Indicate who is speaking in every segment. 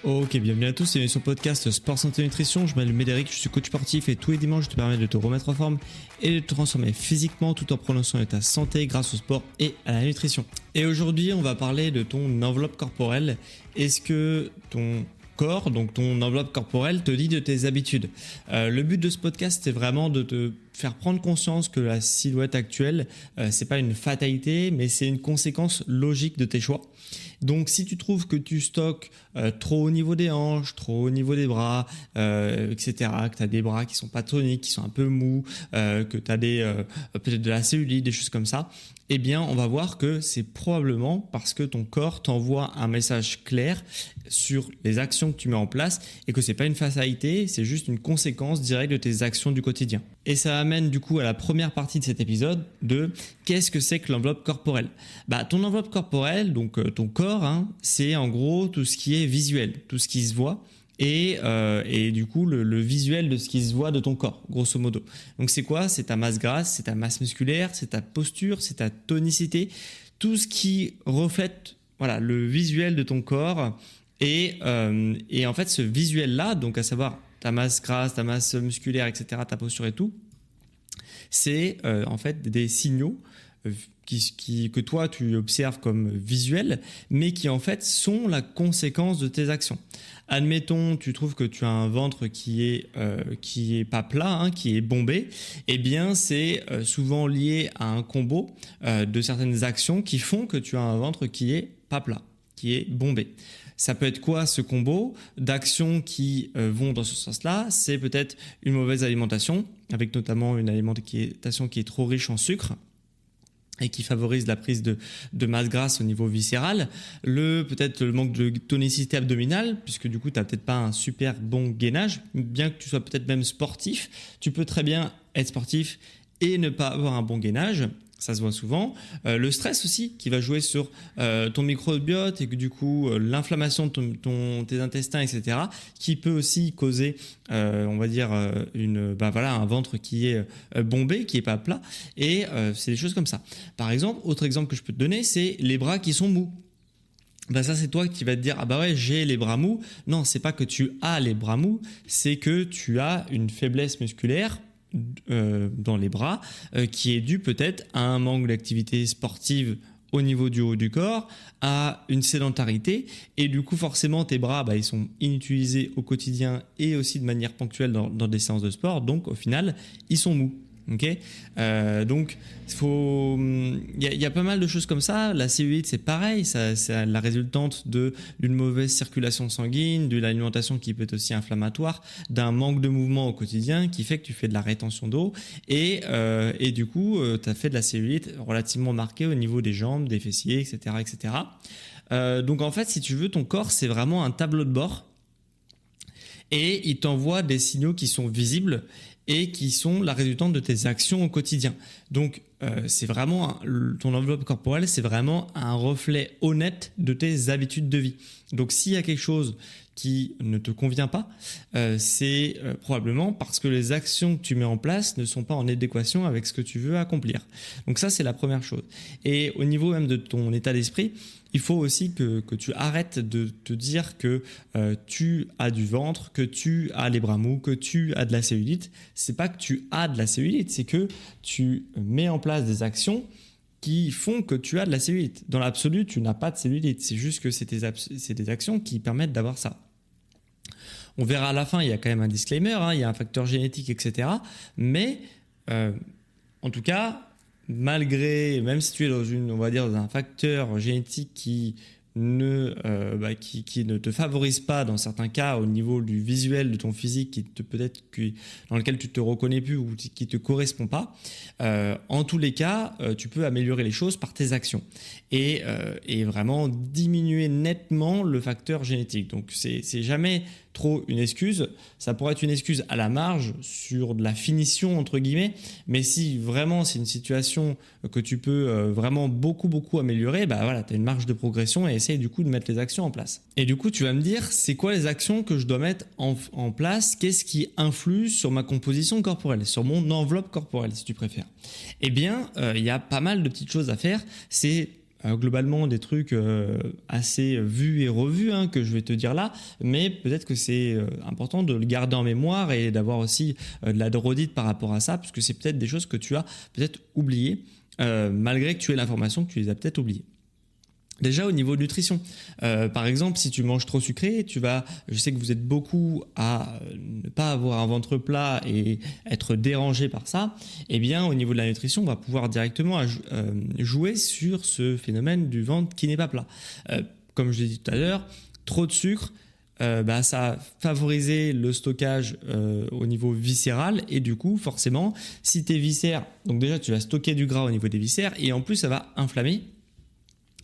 Speaker 1: Ok, bienvenue à tous, c'est sur le podcast Sport Santé Nutrition. Je m'appelle Médéric, je suis coach sportif et tous les dimanches je te permets de te remettre en forme et de te transformer physiquement tout en prononçant ta santé grâce au sport et à la nutrition. Et aujourd'hui, on va parler de ton enveloppe corporelle. Est-ce que ton corps, donc ton enveloppe corporelle, te dit de tes habitudes? Le but de ce podcast, c'est vraiment de te faire prendre conscience que la silhouette actuelle, c'est pas une fatalité, mais c'est une conséquence logique de tes choix. Donc si tu trouves que tu stockes trop au niveau des hanches, trop au niveau des bras, etc., que tu as des bras qui sont pas toniques, qui sont un peu mous, que tu as peut-être de la cellulite, des choses comme ça, eh bien on va voir que c'est probablement parce que ton corps t'envoie un message clair sur les actions que tu mets en place et que c'est pas une fatalité, c'est juste une conséquence directe de tes actions du quotidien. Et ça amène du coup à la première partie de cet épisode de qu'est-ce que c'est que l'enveloppe corporelle? Ton enveloppe corporelle, donc ton corps, c'est en gros tout ce qui est visuel, tout ce qui se voit. Et du coup le visuel de ce qui se voit de ton corps, grosso modo. Donc c'est quoi? C'est ta masse grasse, c'est ta masse musculaire, c'est ta posture, c'est ta tonicité, tout ce qui reflète le visuel de ton corps. Et en fait ce visuel là, donc à savoir ta masse grasse, ta masse musculaire, etc., ta posture et tout, c'est en fait des signaux que toi tu observes comme visuels, mais qui en fait sont la conséquence de tes actions. Admettons, tu trouves que tu as un ventre qui est pas plat, qui est bombé, eh bien c'est souvent lié à un combo de certaines actions qui font que tu as un ventre qui est pas plat, qui est bombé. Ça peut être quoi ce combo d'actions qui vont dans ce sens-là? C'est peut-être une mauvaise alimentation, avec notamment une alimentation qui est trop riche en sucre et qui favorise la prise de masse grasse au niveau viscéral, peut-être le manque de tonicité abdominale, puisque du coup tu n'as peut-être pas un super bon gainage, bien que tu sois peut-être même sportif, tu peux très bien être sportif et ne pas avoir un bon gainage. Ça se voit souvent. Le stress aussi qui va jouer sur ton microbiote et que du coup l'inflammation de tes intestins, etc., qui peut aussi causer, un ventre qui est bombé, qui est pas plat. Et c'est des choses comme ça. Par exemple, autre exemple que je peux te donner, c'est les bras qui sont mous. Ça c'est toi qui vas te dire j'ai les bras mous. Non, c'est pas que tu as les bras mous, c'est que tu as une faiblesse musculaire dans les bras qui est dû peut-être à un manque d'activité sportive au niveau du haut du corps, à une sédentarité, et du coup forcément tes bras ils sont inutilisés au quotidien et aussi de manière ponctuelle dans des séances de sport, donc au final ils sont mous. Okay, donc il y a pas mal de choses comme ça. La cellulite c'est pareil, c'est la résultante d'une mauvaise circulation sanguine, de l'alimentation qui peut être aussi inflammatoire, d'un manque de mouvement au quotidien qui fait que tu fais de la rétention d'eau et du coup tu as fait de la cellulite relativement marquée au niveau des jambes, des fessiers, etc. Donc en fait si tu veux, ton corps c'est vraiment un tableau de bord et il t'envoie des signaux qui sont visibles et qui sont la résultante de tes actions au quotidien. Donc, c'est vraiment ton enveloppe corporelle, c'est vraiment un reflet honnête de tes habitudes de vie. Donc, s'il y a quelque chose qui ne te convient pas, c'est probablement parce que les actions que tu mets en place ne sont pas en adéquation avec ce que tu veux accomplir. Donc ça, c'est la première chose. Et au niveau même de ton état d'esprit, il faut aussi que tu arrêtes de te dire que tu as du ventre, que tu as les bras mous, que tu as de la cellulite. C'est pas que tu as de la cellulite, c'est que tu mets en place des actions qui font que tu as de la cellulite. Dans l'absolu, tu n'as pas de cellulite. C'est juste que c'est des actions qui permettent d'avoir ça. On verra à la fin, il y a quand même un disclaimer, il y a un facteur génétique, etc. Mais en tout cas, même si tu es dans un facteur génétique qui ne te favorise pas dans certains cas au niveau du visuel de ton physique, dans lequel tu te reconnais plus ou qui te correspond pas, en tous les cas, tu peux améliorer les choses par tes actions et vraiment diminuer nettement le facteur génétique. Donc c'est jamais trop une excuse, ça pourrait être une excuse à la marge sur de la finition entre guillemets, mais si vraiment c'est une situation que tu peux vraiment beaucoup améliorer, tu as une marge de progression et essaye du coup de mettre les actions en place. Et du coup tu vas me dire, c'est quoi les actions que je dois mettre en place? Qu'est-ce qui influe sur ma composition corporelle, sur mon enveloppe corporelle si tu préfères? Eh bien il y a pas mal de petites choses à faire. C'est globalement des trucs assez vus et revus hein, que je vais te dire là, mais peut-être que c'est important de le garder en mémoire et d'avoir aussi de la redite par rapport à ça, puisque c'est peut-être des choses que tu as peut-être oubliées, malgré que tu aies l'information, que tu les as peut-être oubliées. Déjà au niveau de nutrition, par exemple si tu manges trop sucré, je sais que vous êtes beaucoup à ne pas avoir un ventre plat et être dérangé par ça, eh bien au niveau de la nutrition on va pouvoir directement jouer sur ce phénomène du ventre qui n'est pas plat. Comme je l'ai dit tout à l'heure, trop de sucre, ça va favoriser le stockage au niveau viscéral et du coup forcément si tes viscères, donc déjà tu vas stocker du gras au niveau des viscères et en plus ça va inflammer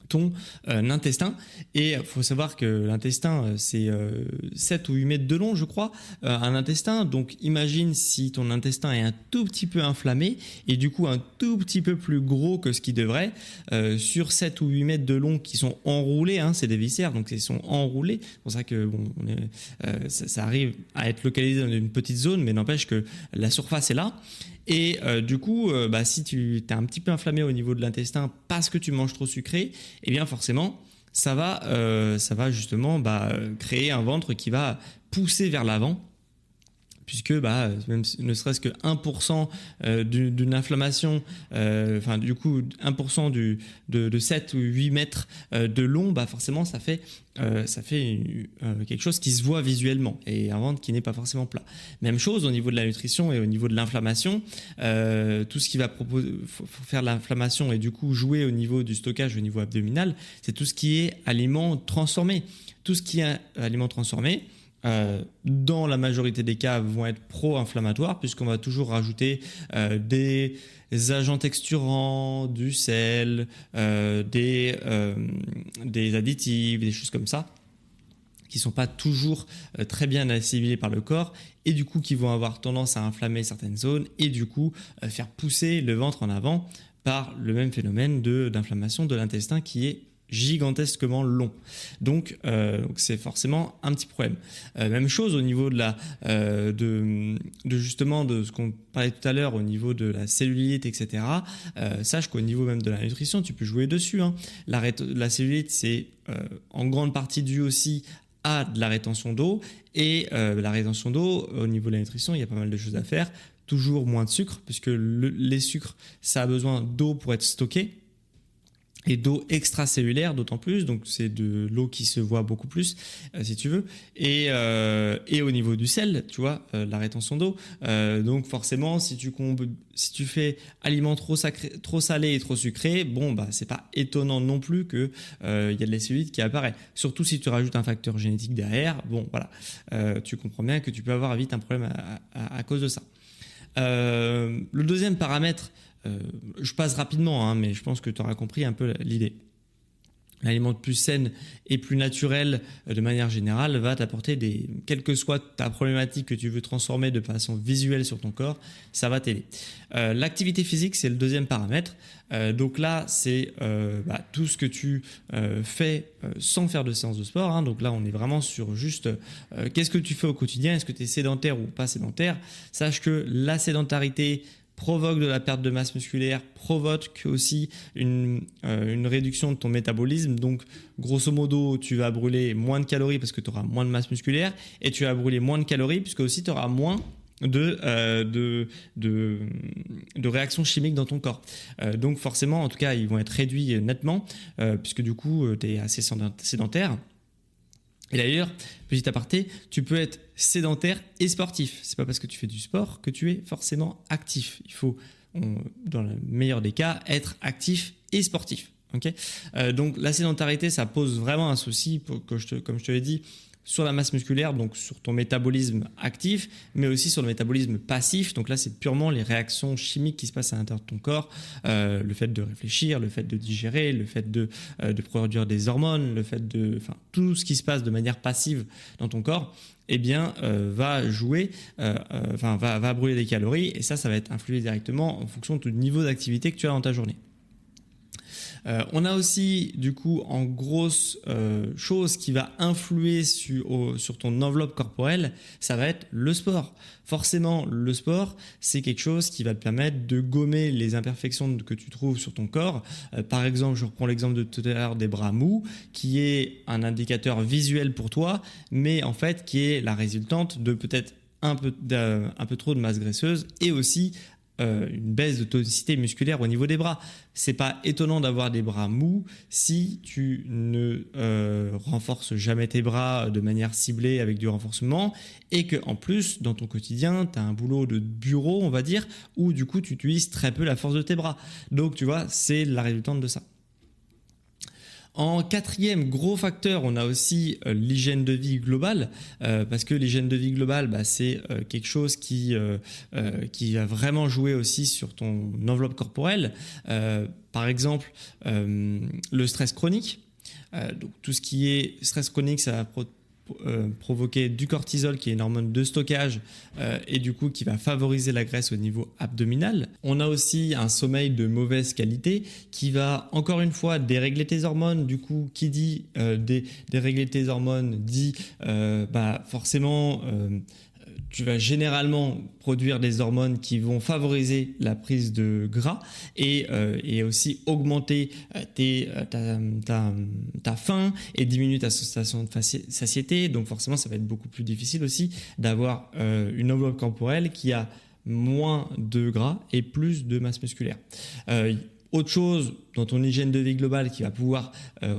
Speaker 1: ton intestin. Et il faut savoir que l'intestin, c'est 7 ou 8 mètres de long, je crois, un intestin. Donc imagine si ton intestin est un tout petit peu inflammé et du coup un tout petit peu plus gros que ce qu'il devrait, sur 7 ou 8 mètres de long qui sont enroulés, hein, c'est des viscères, donc ils sont enroulés. C'est pour ça que bon, ça arrive à être localisé dans une petite zone, mais n'empêche que la surface est là. Et du coup, si tu es un petit peu inflammé au niveau de l'intestin parce que tu manges trop sucré, eh bien forcément, ça va justement créer un ventre qui va pousser vers l'avant. Puisque même ne serait-ce que 1% d'une inflammation, du coup 1% de 7 ou 8 mètres de long, forcément ça fait quelque chose qui se voit visuellement et un ventre qui n'est pas forcément plat. Même chose au niveau de la nutrition et au niveau de l'inflammation, tout ce qui va faire l'inflammation et du coup jouer au niveau du stockage au niveau abdominal, c'est tout ce qui est aliments transformés. Tout ce qui est aliments transformés, dans la majorité des cas vont être pro-inflammatoires puisqu'on va toujours rajouter des agents texturants, du sel, des additifs, des choses comme ça qui ne sont pas toujours très bien assimilés par le corps et du coup qui vont avoir tendance à inflammer certaines zones et du coup faire pousser le ventre en avant par le même phénomène d'inflammation de l'intestin qui est gigantesquement long. Donc c'est forcément un petit problème. Même chose au niveau justement de ce qu'on parlait tout à l'heure au niveau de la cellulite, etc. Sache qu'au niveau même de la nutrition, tu peux jouer dessus. Hein. La cellulite, c'est en grande partie dû aussi à de la rétention d'eau. Et la rétention d'eau, au niveau de la nutrition, il y a pas mal de choses à faire. Toujours moins de sucre, puisque les sucres, ça a besoin d'eau pour être stocké. Et d'eau extracellulaire d'autant plus, donc c'est de l'eau qui se voit beaucoup plus si tu veux, et au niveau du sel, tu vois, la rétention d'eau, donc forcément si tu fais aliments trop salés et trop sucrés, c'est pas étonnant non plus que y a de la cellulite qui apparaît, surtout si tu rajoutes un facteur génétique derrière, tu comprends bien que tu peux avoir vite un problème à cause de ça. Le deuxième paramètre, je passe rapidement, hein, mais je pense que tu auras compris un peu l'idée. L'aliment plus sain et plus naturel de manière générale va t'apporter quelle que soit ta problématique que tu veux transformer de façon visuelle sur ton corps, ça va t'aider. L'activité physique, c'est le deuxième paramètre. Donc là, c'est tout ce que tu fais sans faire de séance de sport. Hein. Donc là, on est vraiment sur juste qu'est-ce que tu fais au quotidien, est-ce que tu es sédentaire ou pas sédentaire. Sache que la sédentarité provoque de la perte de masse musculaire, provoque aussi une réduction de ton métabolisme. Donc, grosso modo, tu vas brûler moins de calories parce que tu auras moins de masse musculaire et tu vas brûler moins de calories puisque aussi tu auras moins de réactions chimiques dans ton corps. Donc, forcément, en tout cas, ils vont être réduits nettement puisque du coup, tu es assez sédentaire. Et d'ailleurs, petit aparté, tu peux être sédentaire et sportif. C'est pas parce que tu fais du sport que tu es forcément actif. Il faut, dans le meilleur des cas, être actif et sportif. Okay, donc la sédentarité, ça pose vraiment un souci, comme je te l'ai dit, sur la masse musculaire, donc sur ton métabolisme actif, mais aussi sur le métabolisme passif. Donc là, c'est purement les réactions chimiques qui se passent à l'intérieur de ton corps, le fait de réfléchir, le fait de digérer, le fait de produire des hormones, le fait tout ce qui se passe de manière passive dans ton corps, va jouer, va brûler des calories, et ça va être influé directement en fonction du niveau d'activité que tu as dans ta journée. On a aussi, du coup, en grosse chose qui va influer sur ton enveloppe corporelle, ça va être le sport. Forcément, le sport, c'est quelque chose qui va te permettre de gommer les imperfections que tu trouves sur ton corps. Par exemple, je reprends l'exemple de tout à l'heure des bras mous, qui est un indicateur visuel pour toi, mais en fait, qui est la résultante de peut-être un peu trop de masse graisseuse et aussi une baisse de tonicité musculaire au niveau des bras. C'est pas étonnant d'avoir des bras mous si tu ne renforces jamais tes bras de manière ciblée avec du renforcement et que en plus dans ton quotidien tu as un boulot de bureau, on va dire, où du coup tu utilises très peu la force de tes bras. Donc tu vois, c'est la résultante de ça. En quatrième gros facteur, on a aussi l'hygiène de vie globale, parce que l'hygiène de vie globale, c'est quelque chose qui va vraiment jouer aussi sur ton enveloppe corporelle. Par exemple, le stress chronique. Donc tout ce qui est stress chronique, ça va provoquer du cortisol qui est une hormone de stockage et du coup qui va favoriser la graisse au niveau abdominal. On a aussi un sommeil de mauvaise qualité qui va encore une fois dérégler tes hormones. Du coup, qui dit dérégler tes hormones dit forcément tu vas généralement produire des hormones qui vont favoriser la prise de gras et aussi augmenter ta faim et diminuer ta sensation de satiété. Donc forcément, ça va être beaucoup plus difficile aussi d'avoir une enveloppe corporelle qui a moins de gras et plus de masse musculaire. Autre chose dans ton hygiène de vie globale qui va pouvoir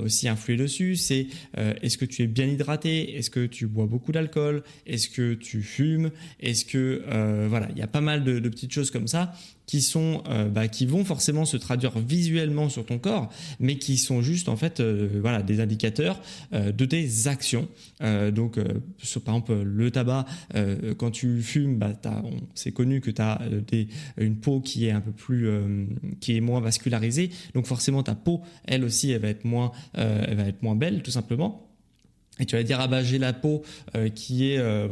Speaker 1: aussi influer dessus, c'est est-ce que tu es bien hydraté, est-ce que tu bois beaucoup d'alcool, est-ce que tu fumes, est-ce que voilà, il y a pas mal de petites choses comme ça qui vont forcément se traduire visuellement sur ton corps, mais qui sont juste en fait des indicateurs de tes actions. Donc par exemple le tabac, quand tu fumes, c'est connu que tu as une peau qui est un peu plus qui est moins vascularisée, donc forcément ta peau elle aussi elle va être moins belle tout simplement. Et tu vas dire j'ai la peau qui me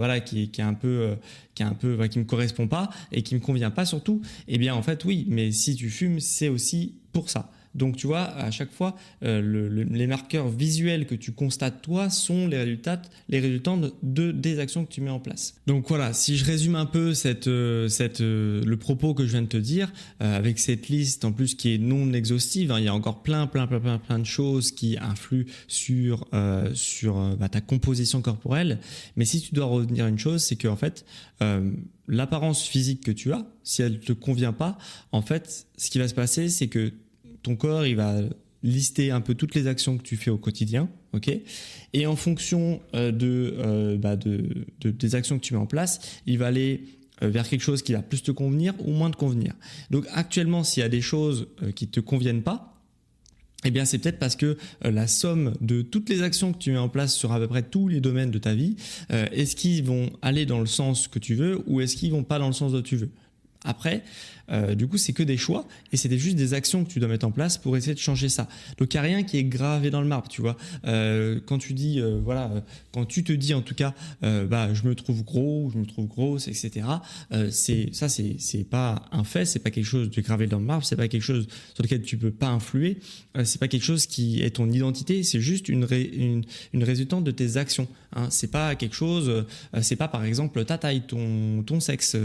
Speaker 1: correspond pas et qui me convient pas surtout. Eh bien en fait oui, mais si tu fumes, c'est aussi pour ça. Donc tu vois, à chaque fois, les marqueurs visuels que tu constates toi sont les résultats des actions que tu mets en place. Donc voilà, si je résume un peu le propos que je viens de te dire, avec cette liste en plus qui est non exhaustive, il y a encore plein de choses qui influent sur ta composition corporelle. Mais si tu dois retenir une chose, c'est que en fait, l'apparence physique que tu as, si elle te convient pas, en fait, ce qui va se passer, c'est que ton corps, il va lister un peu toutes les actions que tu fais au quotidien, ok ? Et en fonction des actions que tu mets en place, il va aller vers quelque chose qui va plus te convenir ou moins te convenir. Donc actuellement, s'il y a des choses qui te conviennent pas, eh bien c'est peut-être parce que la somme de toutes les actions que tu mets en place sur à peu près tous les domaines de ta vie, est-ce qu'ils vont aller dans le sens que tu veux ou est-ce qu'ils vont pas dans le sens que tu veux ? Après, du coup, c'est que des choix et c'était juste des actions que tu dois mettre en place pour essayer de changer ça. Donc, il n'y a rien qui est gravé dans le marbre, tu vois. Quand tu dis, quand tu te dis en tout cas, je me trouve gros, je me trouve grosse, etc. C'est pas un fait, c'est pas quelque chose de gravé dans le marbre, c'est pas quelque chose sur lequel tu peux pas influer, c'est pas quelque chose qui est ton identité, c'est juste une résultante de tes actions. Hein. C'est pas quelque chose, c'est pas par exemple ta taille, ton sexe,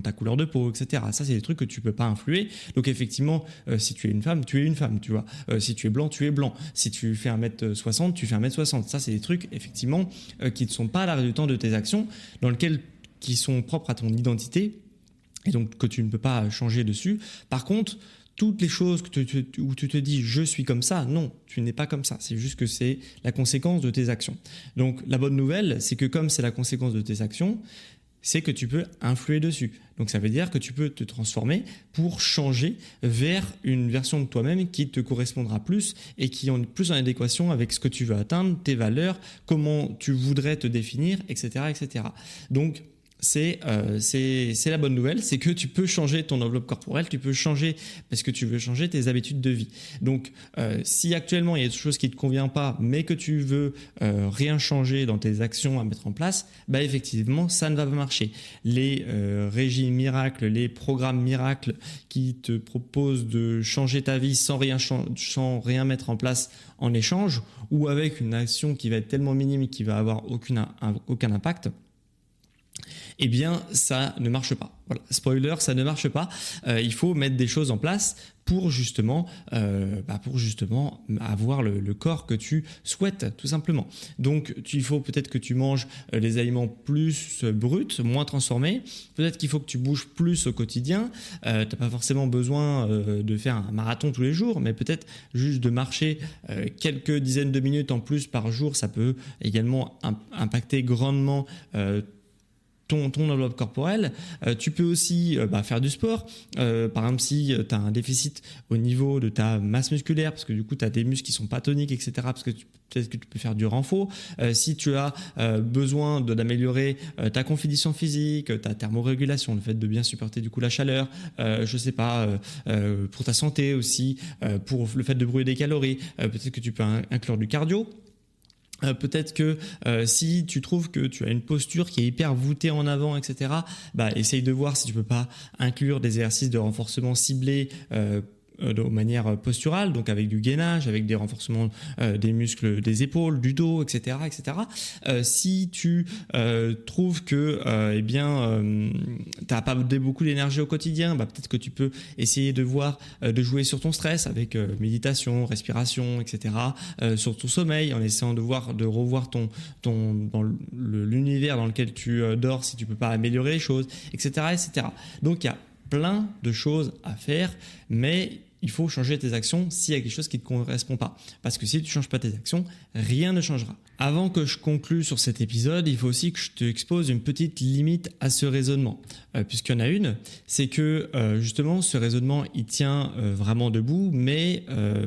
Speaker 1: ta couleur de peau, etc. Ça, c'est des trucs que tu peux pas influer. Donc effectivement, si tu es une femme, tu es une femme, tu vois. Si tu es blanc, tu es blanc. Si tu fais 1m60, tu fais 1m60. Ça, c'est des trucs effectivement qui ne sont pas la résultante de tes actions, qui sont propres à ton identité et donc que tu ne peux pas changer dessus. Par contre, toutes les choses où tu te dis je suis comme ça, non, tu n'es pas comme ça. C'est juste que c'est la conséquence de tes actions. Donc la bonne nouvelle, c'est que comme c'est la conséquence de tes actions, c'est que tu peux influer dessus. Donc ça veut dire que tu peux te transformer pour changer vers une version de toi-même qui te correspondra plus et qui est plus en adéquation avec ce que tu veux atteindre, tes valeurs, comment tu voudrais te définir, etc. etc. Donc c'est la bonne nouvelle, c'est que tu peux changer ton enveloppe corporelle, tu peux changer parce que tu veux changer tes habitudes de vie. Donc, si actuellement il y a des choses qui ne te convient pas, mais que tu veux rien changer dans tes actions à mettre en place, bah effectivement, ça ne va pas marcher. Les régimes miracles, les programmes miracles qui te proposent de changer ta vie sans rien mettre en place en échange, ou avec une action qui va être tellement minime et qui va avoir aucun impact, eh bien, ça ne marche pas. Voilà. Spoiler, ça ne marche pas. Il faut mettre des choses en place pour justement avoir le corps que tu souhaites, tout simplement. Donc, il faut peut-être que tu manges des aliments plus bruts, moins transformés. Peut-être qu'il faut que tu bouges plus au quotidien. Tu n'as pas forcément besoin de faire un marathon tous les jours, mais peut-être juste de marcher quelques dizaines de minutes en plus par jour. Ça peut également impacter grandement ton enveloppe corporelle. Tu peux aussi faire du sport. Par exemple, si tu as un déficit au niveau de ta masse musculaire, parce que du coup, tu as des muscles qui ne sont pas toniques, etc., parce que peut-être que tu peux faire du renfort. Si tu as besoin d'améliorer ta condition physique, ta thermorégulation, le fait de bien supporter du coup la chaleur, pour ta santé aussi, pour le fait de brûler des calories, peut-être que tu peux inclure du cardio. Peut-être que si tu trouves que tu as une posture qui est hyper voûtée en avant, etc., essaye de voir si tu peux pas inclure des exercices de renforcement ciblés de manière posturale, donc avec du gainage, avec des renforcements des muscles des épaules, du dos, etc., etc. Si tu trouves que t'as pas beaucoup d'énergie au quotidien, peut-être que tu peux essayer de voir de jouer sur ton stress avec méditation, respiration, etc. Sur ton sommeil, en essayant de revoir l'univers dans lequel tu dors, si tu peux pas améliorer les choses, etc., etc. Donc il y a plein de choses à faire, mais il faut changer tes actions s'il y a quelque chose qui ne te correspond pas. Parce que si tu ne changes pas tes actions, rien ne changera. Avant que je conclue sur cet épisode, il faut aussi que je te expose une petite limite à ce raisonnement. Puisqu'il y en a une, c'est que justement ce raisonnement il tient vraiment debout, mais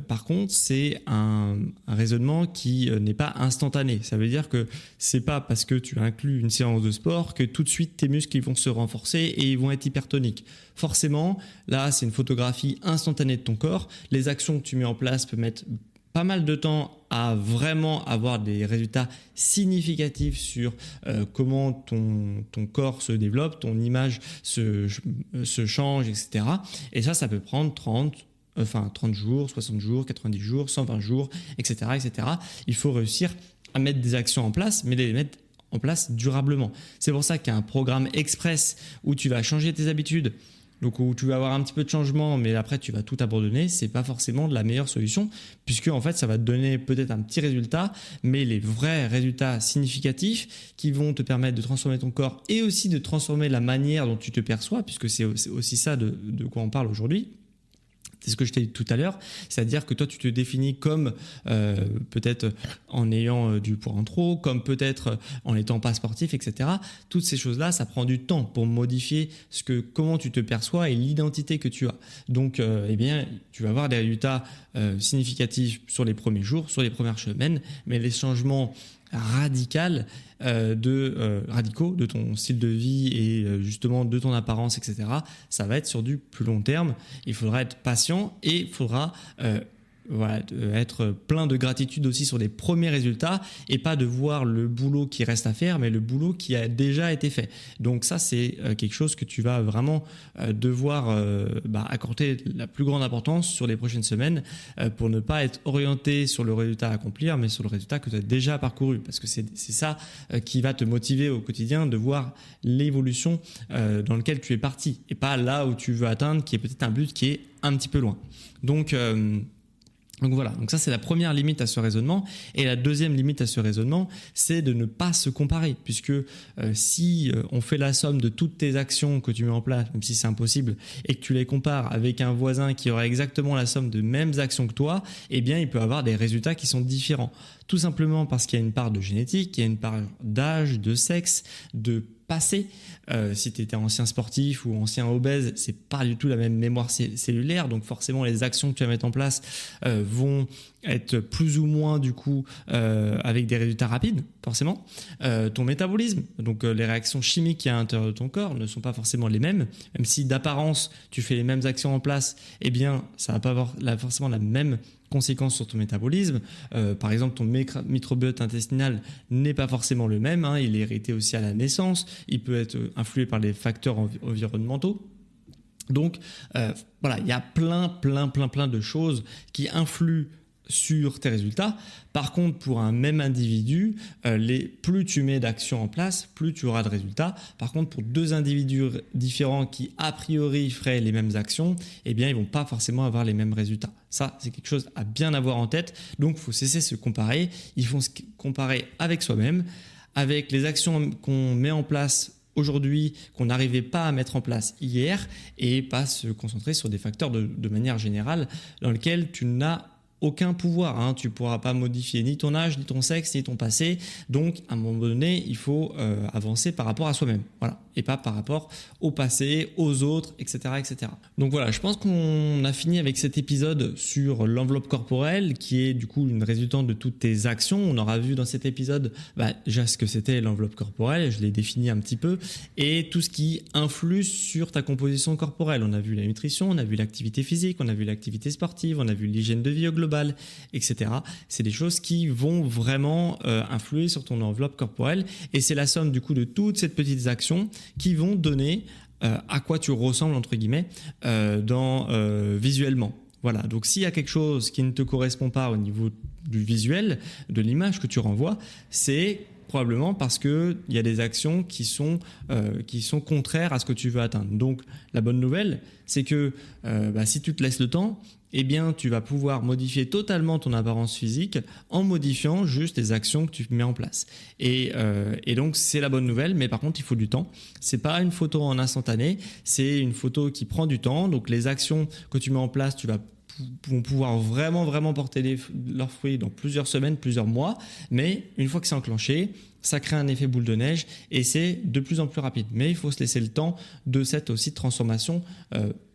Speaker 1: par contre c'est un raisonnement qui n'est pas instantané. Ça veut dire que c'est pas parce que tu inclus une séance de sport que tout de suite tes muscles ils vont se renforcer et ils vont être hypertoniques. Forcément, là c'est une photographie instantanée de ton corps. Les actions que tu mets en place peuvent mettre pas mal de temps à vraiment avoir des résultats significatifs sur comment ton corps se développe, ton image se change, etc. Et ça peut prendre 30 jours, 60 jours, 90 jours, 120 jours, etc., etc. Il faut réussir à mettre des actions en place, mais les mettre en place durablement. C'est pour ça qu'il y a un programme express où tu vas changer tes habitudes, donc où tu vas avoir un petit peu de changement, mais après tu vas tout abandonner. C'est pas forcément de la meilleure solution, puisque en fait ça va te donner peut-être un petit résultat, mais les vrais résultats significatifs qui vont te permettre de transformer ton corps et aussi de transformer la manière dont tu te perçois, puisque c'est aussi ça de quoi on parle aujourd'hui. C'est ce que je t'ai dit tout à l'heure, c'est-à-dire que toi tu te définis comme peut-être en ayant du poids en trop, comme peut-être en n'étant pas sportif, etc. Toutes ces choses-là, ça prend du temps pour modifier comment tu te perçois et l'identité que tu as. Donc tu vas avoir des résultats significatifs sur les premiers jours, sur les premières semaines, mais les changements radicaux de ton style de vie et justement de ton apparence, etc. Ça va être sur du plus long terme. Il faudra être patient et il faudra être plein de gratitude aussi sur les premiers résultats et pas de voir le boulot qui reste à faire, mais le boulot qui a déjà été fait. Donc ça, c'est quelque chose que tu vas vraiment devoir accorder la plus grande importance sur les prochaines semaines pour ne pas être orienté sur le résultat à accomplir, mais sur le résultat que tu as déjà parcouru, parce que c'est ça qui va te motiver au quotidien, de voir l'évolution dans laquelle tu es parti et pas là où tu veux atteindre, qui est peut-être un but qui est un petit peu loin. Donc voilà, donc ça c'est la première limite à ce raisonnement. Et la deuxième limite à ce raisonnement, c'est de ne pas se comparer, puisque si on fait la somme de toutes tes actions que tu mets en place, même si c'est impossible, et que tu les compares avec un voisin qui aurait exactement la somme de mêmes actions que toi, eh bien il peut avoir des résultats qui sont différents. Tout simplement parce qu'il y a une part de génétique, il y a une part d'âge, de sexe, de passé. Si tu étais ancien sportif ou ancien obèse, c'est pas du tout la même mémoire cellulaire, donc forcément les actions que tu vas mettre en place vont être plus ou moins du coup avec des résultats rapides, forcément. Ton métabolisme, donc les réactions chimiques qu'il y a à l'intérieur de ton corps ne sont pas forcément les mêmes, même si d'apparence tu fais les mêmes actions en place, eh bien ça va pas avoir forcément la même conséquences sur ton métabolisme. Par exemple, ton microbiote intestinal n'est pas forcément le même, hein, il est hérité aussi à la naissance, il peut être influé par les facteurs environnementaux. Donc voilà, il y a plein de choses qui influent sur tes résultats. Par contre, pour un même individu, plus tu mets d'actions en place, plus tu auras de résultats. Par contre, pour deux individus différents qui a priori feraient les mêmes actions, eh bien, ils vont pas forcément avoir les mêmes résultats. Ça, c'est quelque chose à bien avoir en tête. Donc, il faut cesser de se comparer. Il faut se comparer avec soi-même, avec les actions qu'on met en place aujourd'hui, qu'on n'arrivait pas à mettre en place hier, et pas se concentrer sur des facteurs de manière générale dans lesquels tu n'as aucun pouvoir, hein. Tu ne pourras pas modifier ni ton âge, ni ton sexe, ni ton passé. Donc, à un moment donné, il faut avancer par rapport à soi-même. Voilà. Et pas par rapport au passé, aux autres, etc., etc. Donc voilà, je pense qu'on a fini avec cet épisode sur l'enveloppe corporelle, qui est du coup une résultante de toutes tes actions. On aura vu dans cet épisode déjà ce que c'était l'enveloppe corporelle, je l'ai défini un petit peu, et tout ce qui influe sur ta composition corporelle. On a vu la nutrition, on a vu l'activité physique, on a vu l'activité sportive, on a vu l'hygiène de vie au global, etc. C'est des choses qui vont vraiment influer sur ton enveloppe corporelle, et c'est la somme du coup de toutes ces petites actions qui vont donner à quoi tu ressembles entre guillemets visuellement. Voilà, donc s'il y a quelque chose qui ne te correspond pas au niveau du visuel, de l'image que tu renvoies, c'est probablement parce qu'il y a des actions qui sont contraires à ce que tu veux atteindre. Donc la bonne nouvelle, c'est que si tu te laisses le temps, eh bien, tu vas pouvoir modifier totalement ton apparence physique en modifiant juste les actions que tu mets en place. Et donc, c'est la bonne nouvelle, mais par contre, il faut du temps. C'est pas une photo en instantané, c'est une photo qui prend du temps. Donc, les actions que tu mets en place, vont pouvoir vraiment porter leurs fruits dans plusieurs semaines, plusieurs mois. Mais une fois que c'est enclenché, ça crée un effet boule de neige et c'est de plus en plus rapide. Mais il faut se laisser le temps de cette aussi transformation,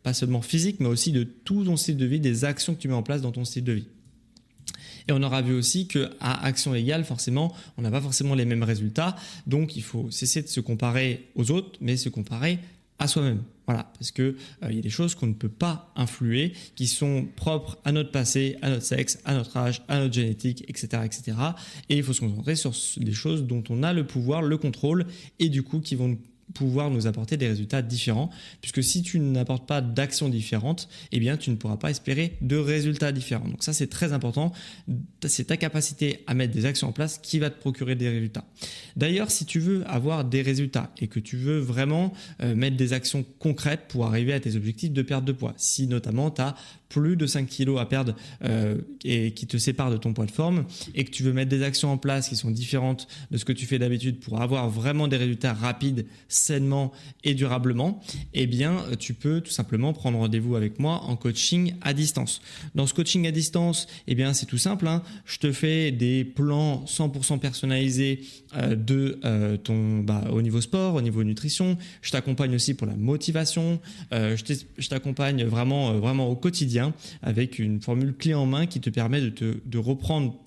Speaker 1: pas seulement physique, mais aussi de tout ton style de vie, des actions que tu mets en place dans ton style de vie. Et on aura vu aussi qu'à action égale, forcément, on n'a pas forcément les mêmes résultats. Donc, il faut cesser de se comparer aux autres, mais se comparer à soi-même. Voilà, parce qu'il y a des choses qu'on ne peut pas influer, qui sont propres à notre passé, à notre sexe, à notre âge, à notre génétique, etc. etc. Et il faut se concentrer sur des choses dont on a le pouvoir, le contrôle, et du coup qui vont pouvoir nous apporter des résultats différents, puisque si tu n'apportes pas d'actions différentes, eh bien tu ne pourras pas espérer de résultats différents. Donc ça, c'est très important, c'est ta capacité à mettre des actions en place qui va te procurer des résultats. D'ailleurs, si tu veux avoir des résultats et que tu veux vraiment mettre des actions concrètes pour arriver à tes objectifs de perte de poids, si notamment tu as plus de 5 kilos à perdre et qui te séparent de ton poids de forme, et que tu veux mettre des actions en place qui sont différentes de ce que tu fais d'habitude pour avoir vraiment des résultats rapides, sainement et durablement, eh bien tu peux tout simplement prendre rendez-vous avec moi en coaching à distance. Dans ce coaching à distance, eh bien c'est tout simple, hein. Je te fais des plans 100% personnalisés au niveau sport, au niveau nutrition. Je t'accompagne aussi pour la motivation. Je t'accompagne vraiment au quotidien avec une formule clé en main qui te permet de reprendre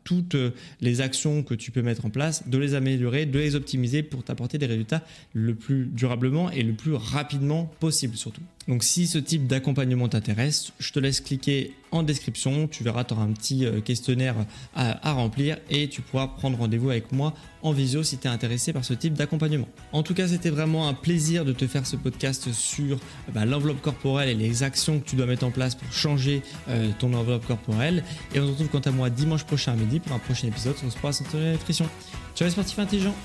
Speaker 1: toutes les actions que tu peux mettre en place, de les améliorer, de les optimiser pour t'apporter des résultats le plus durablement et le plus rapidement possible surtout. Donc si ce type d'accompagnement t'intéresse, je te laisse cliquer en description, tu verras, tu auras un petit questionnaire à remplir et tu pourras prendre rendez-vous avec moi en visio si tu es intéressé par ce type d'accompagnement. En tout cas, c'était vraiment un plaisir de te faire ce podcast sur l'enveloppe corporelle et les actions que tu dois mettre en place pour changer ton enveloppe corporelle. Et on se retrouve quant à moi dimanche prochain à midi pour un prochain épisode sur le sport, la santé et la nutrition. Ciao les sportifs intelligents!